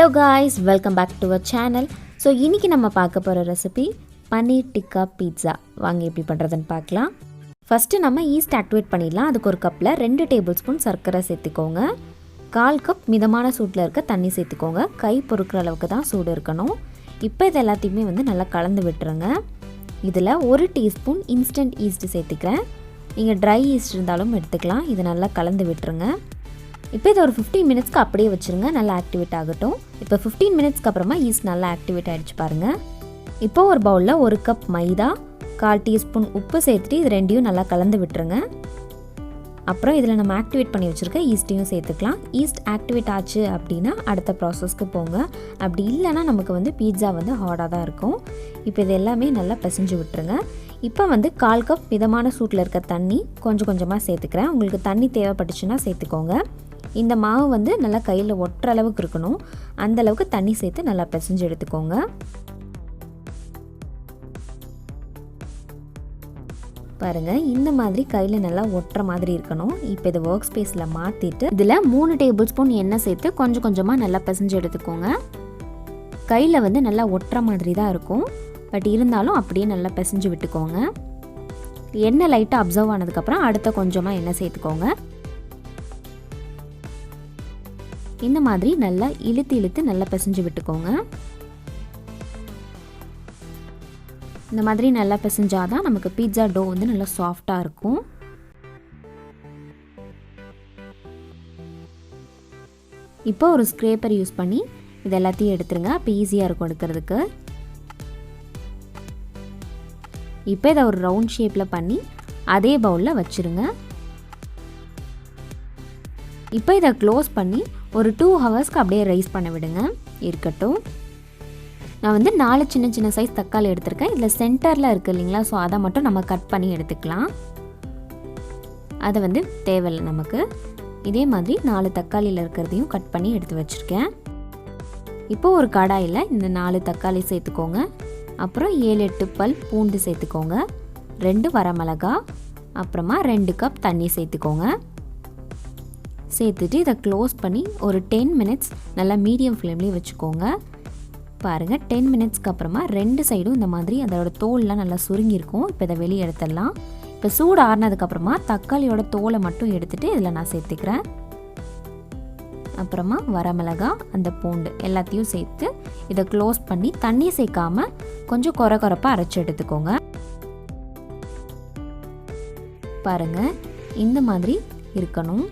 Hello guys, welcome back to our channel. So இன்னைக்கு நம்ம பார்க்க போற ரெசிபி பன்னீர் டிக்கா பீட்சா. வாங்க எப்படி பண்றதுன்னு பார்க்கலாம். ஃபர்ஸ்ட் நம்ம ஈஸ்ட் ஆக்டிவேட் பண்ணிடலாம். அதுக்கு ஒரு கப்ல 2 டேபிள்ஸ்பூன் சர்க்கரை சேர்த்துக்கோங்க. 1/4 கப் மிதமான சூட்ல இருக்க தண்ணி சேர்த்துக்கோங்க. கை பொறுக்குற அளவுக்கு தான் சூடு இருக்கணும். இப்போ இது எல்லாத்தையுமே நல்லா கலந்து விட்டுருங்க. இதில் 1 டீஸ்பூன் இன்ஸ்டன்ட் ஈஸ்ட் சேர்த்துக்கிறேன். நீங்கள் ட்ரை ஈஸ்ட் இருந்தாலும் எடுத்துக்கலாம். இது நல்லா கலந்து விட்டுருங்க. இப்போ இது ஒரு 15 மினிட்ஸ்க்கு அப்படியே வச்சுருங்க. நல்லா ஆக்டிவேட் ஆகட்டும். இப்போ 15 மினிட்ஸ்க்கு அப்புறமா ஈஸ்ட் நல்லா ஆக்டிவேட் ஆகிடுச்சு பாருங்கள். இப்போ ஒரு பவுலில் 1 கப் மைதா, 1/4 டீஸ்பூன் உப்பு சேர்த்துட்டு இது ரெண்டையும் நல்லா கலந்து விட்டுருங்க. அப்புறம் இதில் நம்ம ஆக்டிவேட் பண்ணி வச்சுருக்க ஈஸ்ட்டையும் சேர்த்துக்கலாம். ஈஸ்ட் ஆக்டிவேட் ஆச்சு அப்படின்னா அடுத்த ப்ராசஸ்க்கு போங்க. அப்படி இல்லைன்னா நமக்கு பீட்சா ஹார்டாக தான் இருக்கும். இப்போ இது எல்லாமே நல்லா பிசைஞ்சு விட்டுருங்க. இப்போ 1/4 கப் மிதமான சூட்டில் இருக்க தண்ணி கொஞ்சம் கொஞ்சமாக சேர்த்துக்கிறேன். உங்களுக்கு தண்ணி தேவைப்பட்டுச்சுன்னா சேர்த்துக்கோங்க. இந்த மாவு நல்லா கையில் ஒட்டுற அளவுக்கு இருக்கணும். அந்த அளவுக்கு தண்ணி சேர்த்து நல்லா பிசைஞ்சு எடுத்துக்கோங்க. பாருங்கள், இந்த மாதிரி கையில் நல்லா ஒட்டுற மாதிரி இருக்கணும். இப்போ இதை ஒர்க் ஸ்பேஸில் மாற்றிட்டு இதில் 3 டேபிள் ஸ்பூன் எண்ணெய் சேர்த்து கொஞ்சம் கொஞ்சமாக நல்லா பிசைஞ்சு எடுத்துக்கோங்க. கையில் நல்லா ஒட்டுற மாதிரி தான் இருக்கும். பட் இருந்தாலும் அப்படியே நல்லா பிசைஞ்சு விட்டுக்கோங்க. எண்ணெய் லைட்டாக அப்சர்வ் ஆனதுக்கப்புறம் அடுத்த கொஞ்சமாக எண்ணெய் சேர்த்துக்கோங்க. இந்த மாதிரி நல்லா இழுத்து நல்லா பிசைஞ்சு விட்டுக்கோங்க. இந்த மாதிரி நல்லா பிசைஞ்சாதான் நமக்கு பீட்சா டோ நல்லா சாஃப்டாக இருக்கும். இப்போ ஒரு ஸ்க்ரேப்பர் யூஸ் பண்ணி இது எல்லாத்தையும் எடுத்துருங்க. அப்போ ஈஸியாக இருக்கும் எடுக்கிறதுக்கு. இப்போ இதை ஒரு ரவுண்ட் ஷேப்பில் பண்ணி அதே பவுலில் வச்சுருங்க. இப்போ இதை க்ளோஸ் பண்ணி ஒரு 2 ஹவர்ஸ்க்கு அப்படியே ரைஸ் பண்ண விடுங்க. இருக்கட்டும். நான் 4 சின்ன சின்ன சைஸ் தக்காளி எடுத்திருக்கேன். இதில் சென்டரில் இருக்குது இல்லைங்களா, ஸோ அதை மட்டும் நம்ம கட் பண்ணி எடுத்துக்கலாம். அதை தேவையில்லை நமக்கு. இதே மாதிரி 4 தக்காளியில் இருக்கிறதையும் கட் பண்ணி எடுத்து வச்சுருக்கேன். இப்போ ஒரு கடாயில் இந்த 4 தக்காளி சேர்த்துக்கோங்க. அப்புறம் 7-8 பல் பூண்டு சேர்த்துக்கோங்க. 2 வரமிளகா, அப்புறமா 2 கப் தண்ணி சேர்த்துக்கோங்க. சேர்த்துட்டு இதை க்ளோஸ் பண்ணி ஒரு 10 மினிட்ஸ் நல்லா மீடியம் ஃப்ளேம்லேயே வச்சுக்கோங்க. பாருங்கள், 10 மினிட்ஸ்க்கு அப்புறமா 2 சைடும் இந்த மாதிரி அதோட தோல்லாம் நல்லா சுருங்கியிருக்கும். இப்போ இதை வெளியே எடுத்துடலாம். இப்போ சூடு ஆறுனதுக்கப்புறமா தக்காளியோட தோலை மட்டும் எடுத்துகிட்டு இதில் நான் சேர்த்துக்கிறேன். அப்புறமா வரமிளகா, அந்த பூண்டு எல்லாத்தையும் சேர்த்து இதை க்ளோஸ் பண்ணி தண்ணி சேர்க்காமல் கொஞ்சம் கொரப்பாக அரைச்சி எடுத்துக்கோங்க. பாருங்கள், இந்த மாதிரி இருக்கணும்.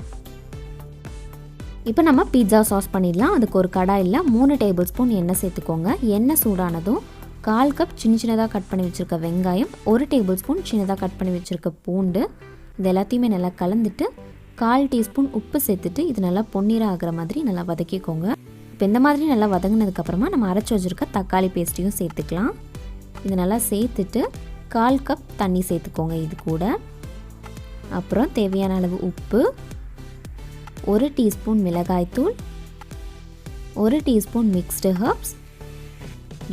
இப்போ நம்ம பீட்சா சாஸ் பண்ணிடலாம். அதுக்கு ஒரு கடாயில் 3 டேபிள் ஸ்பூன் எண்ணெய் சேர்த்துக்கோங்க. எண்ணெய் சூடானதும் 1/4 கப் சின்னதாக கட் பண்ணி வச்சுருக்க வெங்காயம், 1 டேபிள் ஸ்பூன் சின்னதாக கட் பண்ணி வச்சுருக்க பூண்டு, இது எல்லாத்தையுமே நல்லா கலந்துட்டு 1/4 டீஸ்பூன் உப்பு சேர்த்துட்டு இது நல்லா பொன்னிறம் ஆகிற மாதிரி நல்லா வதக்கிக்கோங்க. இப்போ இந்த மாதிரி நல்லா வதங்கினதுக்கப்புறமா நம்ம அரைச்சி வச்சுருக்க தக்காளி பேஸ்ட்டையும் சேர்த்துக்கலாம். இது நல்லா சேர்த்துட்டு 1/4 கப் தண்ணி சேர்த்துக்கோங்க இது கூட. அப்புறம் தேவையான அளவு உப்பு, 1 டீஸ்பூன் மிளகாய்த்தூள், 1 teaspoon mixed herbs,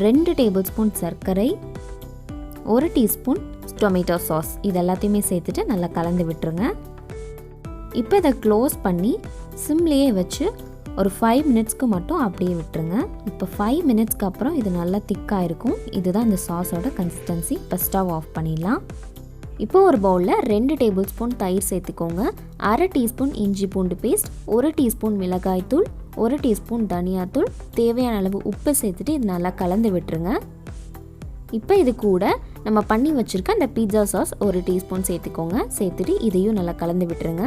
2 table spoon சர்க்கரை, 1 டீஸ்பூன் டொமேட்டோ சாஸ், இது எல்லாத்தையுமே சேர்த்துட்டு நல்லா கலந்து விட்டுருங்க. இப்போ இதை க்ளோஸ் பண்ணி சிம்லேயே வச்சு ஒரு 5 மினிட்ஸ்க்கு மட்டும் அப்படியே விட்டுருங்க. இப்போ 5 மினிட்ஸ்க்கு அப்புறம் இது நல்லா திக்காக இருக்கும். இதுதான் இந்த சாஸோட கன்சிஸ்டன்சி. இப்போ ஸ்டவ் ஆஃப் பண்ணிடலாம். இப்போ ஒரு பவுலில் 2 டேபிள் ஸ்பூன் தயிர் சேர்த்துக்கோங்க. 1/2 டீஸ்பூன் இஞ்சி பூண்டு பேஸ்ட், 1 டீஸ்பூன் மிளகாய்த்தூள், 1 டீஸ்பூன் தனியாத்தூள், தேவையான அளவு உப்பு சேர்த்துட்டு இது நல்லா கலந்து விட்டுருங்க. இப்போ இது கூட நம்ம பண்ணி வச்சுருக்க அந்த பீட்சா சாஸ் 1 டீஸ்பூன் சேர்த்துக்கோங்க. சேர்த்துட்டு இதையும் நல்லா கலந்து விட்டுருங்க.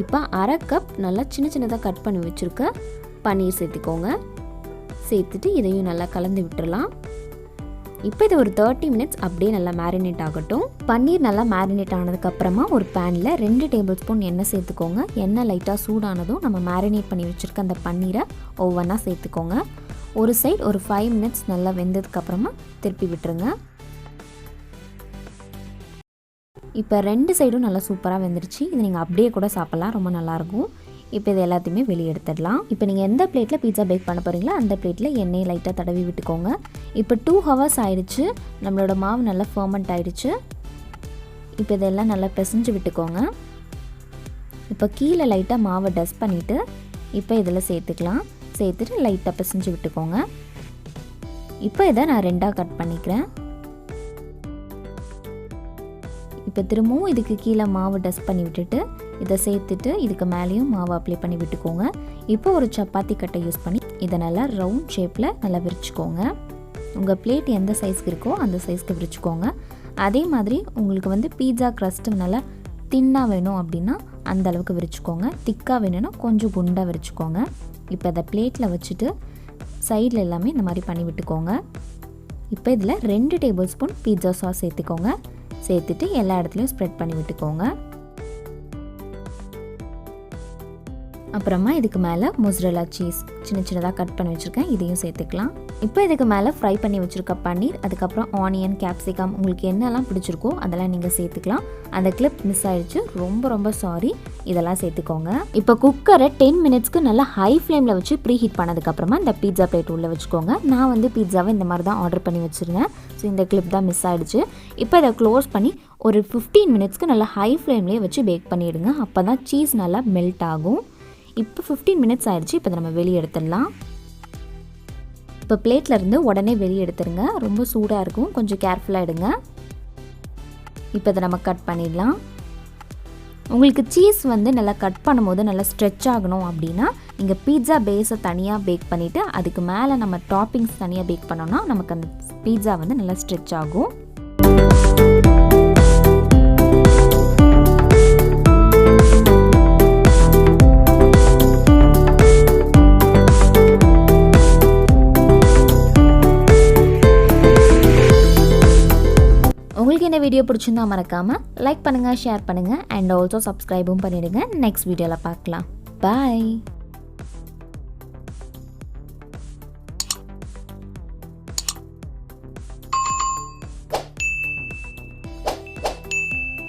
இப்போ 1/2 கப் நல்லா சின்னதாக கட் பண்ணி வச்சுருக்க பன்னீர் சேர்த்துக்கோங்க. சேர்த்துட்டு இதையும் நல்லா கலந்து விட்டுறலாம். இப்போ இது ஒரு 30 மினிட்ஸ் அப்படியே நல்லா மேரினேட் ஆகட்டும். பன்னீர் நல்லா மேரினேட் ஆனதுக்கப்புறமா ஒரு பேனில் 2 டேபிள் ஸ்பூன் எண்ணெய் சேர்த்துக்கோங்க. எண்ணெய் லைட்டாக சூடானதும் நம்ம மேரினேட் பண்ணி வச்சுருக்க அந்த பன்னீரை ஒவ்வொன்றா சேர்த்துக்கோங்க. ஒரு சைடு ஒரு 5 மினிட்ஸ் நல்லா வெந்ததுக்கப்புறமா திருப்பி விட்டுருங்க. இப்போ 2 சைடும் நல்லா சூப்பராக வெந்துருச்சு. இது நீங்கள் அப்படியே கூட சாப்பிட்லாம், ரொம்ப நல்லாயிருக்கும். இப்போ இது எல்லாத்தையுமே வெளியே எடுத்துடலாம். இப்போ நீங்கள் எந்த பிளேட்டில் பீட்சா பேக் பண்ண போகிறீங்களோ அந்த பிளேட்டில் எண்ணெயை லைட்டாக தடவி விட்டுக்கோங்க. இப்போ 2 ஹவர்ஸ் ஆயிடுச்சு. நம்மளோட மாவு நல்லா ஃபர்மெண்ட் ஆயிடுச்சு. இப்போ இதெல்லாம் நல்லா பிசைஞ்சு விட்டுக்கோங்க. இப்போ கீழே லைட்டாக மாவை டஸ்ட் பண்ணிவிட்டு இப்போ இதில் சேர்த்துக்கலாம். சேர்த்துட்டு லைட்டாக பிசைஞ்சு விட்டுக்கோங்க. இப்போ இதை நான் 2ஆக கட் பண்ணிக்கிறேன். இப்போ திரும்பவும் இதுக்கு கீழே மாவு டஸ்ட் பண்ணி விட்டுட்டு இதை சேர்த்துட்டு இதுக்கு மேலேயும் மாவு அப்ளை பண்ணி விட்டுக்கோங்க. இப்போ ஒரு சப்பாத்தி கட்டை யூஸ் பண்ணி இதை நல்லா ரவுண்ட் ஷேப்பில் நல்லா விரிச்சுக்கோங்க. உங்கள் பிளேட் எந்த சைஸ்க்கு இருக்கோ அந்த சைஸ்க்கு விரிச்சுக்கோங்க. அதே மாதிரி உங்களுக்கு பீட்சா க்ரஸ்ட்டு நல்லா தின்னாக வேணும் அப்படின்னா அந்த அளவுக்கு விரிச்சுக்கோங்க. திக்காக வேணும்னா கொஞ்சம் குண்டாக விரிச்சுக்கோங்க. இப்போ அதை பிளேட்டில் வச்சுட்டு சைடில் எல்லாமே இந்த மாதிரி பண்ணி விட்டுக்கோங்க. இப்போ இதில் 2 டேபிள் ஸ்பூன் பீட்சா சாஸ் சேர்த்துக்கோங்க. சேர்த்துட்டு எல்லா இடத்துலையும் ஸ்ப்ரெட் பண்ணி விட்டுக்கோங்க. அப்புறமா இதுக்கு மேலே மொசரல்லா சீஸ் சின்னதாக கட் பண்ணி வச்சுருக்கேன், இதையும் சேர்த்துக்கலாம். இப்போ இதுக்கு மேலே ஃப்ரை பண்ணி வச்சுருக்க பன்னீர், அதுக்கப்புறம் ஆனியன், கேப்சிகம் உங்களுக்கு என்னெல்லாம் பிடிச்சிருக்கோ அதெல்லாம் நீங்கள் சேர்த்துக்கலாம். அந்த கிளிப் மிஸ் ஆகிடுச்சு, ரொம்ப சாரி. இதெல்லாம் சேர்த்துக்கோங்க. இப்போ குக்கரை 10 மினிட்ஸ்க்கு நல்லா ஹை ஃப்ளேமில் வச்சு ப்ரீ ஹீட் பண்ணதுக்கப்புறமா இந்த பீட்சா பிளேட் உள்ளே வச்சுக்கோங்க. நான் பீட்சாவை இந்த மாதிரி தான் ஆர்டர் பண்ணி வச்சுருந்தேன். ஸோ இந்த கிளிப் தான் மிஸ் ஆகிடுச்சு. இப்போ இதை க்ளோஸ் பண்ணி ஒரு 15 மினிட்ஸ்க்கு நல்லா ஹை ஃப்ளேம்லேயே வச்சு பேக் பண்ணிவிடுங்க. அப்போ தான் சீஸ் நல்லா மெல்ட் ஆகும். இப்போ 15 மினிட்ஸ் ஆகிடுச்சு. இப்போ நம்ம வெளியே எடுத்துடலாம். இப்போ பிளேட்லேருந்து உடனே வெளியே எடுத்துருங்க, ரொம்ப சூடாக இருக்கும், கொஞ்சம் கேர்ஃபுல்லாக எடுங்க. இப்போ இதை நம்ம கட் பண்ணிடலாம். உங்களுக்கு சீஸ் நல்லா கட் பண்ணும்போது நல்லா ஸ்ட்ரெச் ஆகணும் அப்படின்னா நீங்கள் பீட்சா பேஸை தனியாக பேக் பண்ணிவிட்டு அதுக்கு மேலே நம்ம டாப்பிங்ஸ் தனியாக பேக் பண்ணோன்னா நமக்கு அந்த பீட்சா நல்லா ஸ்ட்ரெச் ஆகும். உங்களுக்கு இந்த வீடியோ பிடிச்சிருந்தா மறக்காமல் லைக் பண்ணுங்கள், ஷேர் பண்ணுங்கள் அண்ட் ஆல்சோ சப்ஸ்கிரைபும் பண்ணிடுங்க. நெக்ஸ்ட் வீடியோவில் பார்க்கலாம். பாய்.